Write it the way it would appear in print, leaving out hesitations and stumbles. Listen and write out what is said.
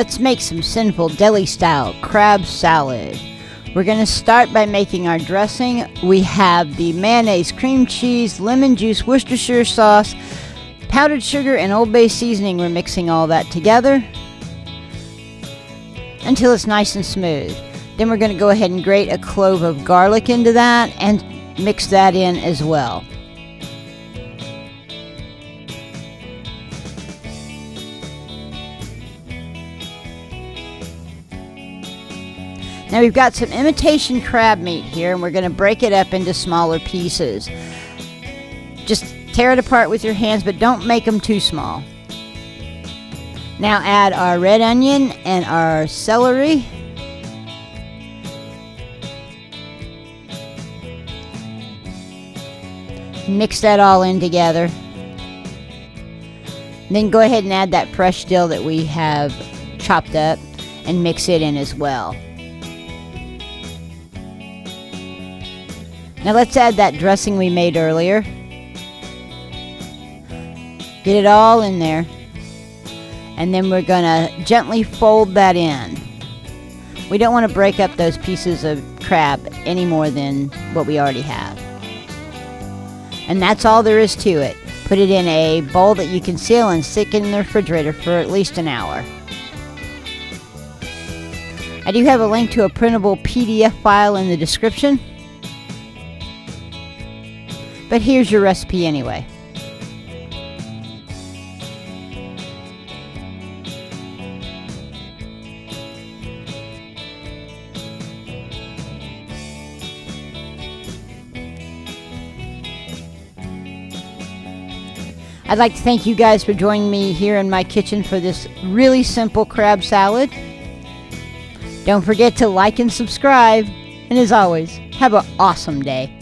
Let's make some Cynful deli style crab salad. We're going to start by making our dressing. We have the mayonnaise, cream cheese, lemon juice, Worcestershire sauce, powdered sugar, and Old Bay seasoning. We're mixing all that together until it's nice and smooth. Then we're going to go ahead and grate a clove of garlic into that and mix that in as well. Now we've got some imitation crab meat here, and we're going to break it up into smaller pieces. Just tear it apart with your hands, but don't make them too small. Now add our red onion and our celery. Mix that all in together. Then go ahead and add that fresh dill that we have chopped up and mix it in as well. Now let's add that dressing we made earlier. Get it all in there. And then we're going to gently fold that in. We don't want to break up those pieces of crab any more than what we already have. And that's all there is to it. Put it in a bowl that you can seal and stick in the refrigerator for at least an hour. I do have a link to a printable PDF file in the description. But here's your recipe anyway. I'd like to thank you guys for joining me here in my kitchen for this really simple crab salad. Don't forget to like and subscribe. And as always, have an awesome day.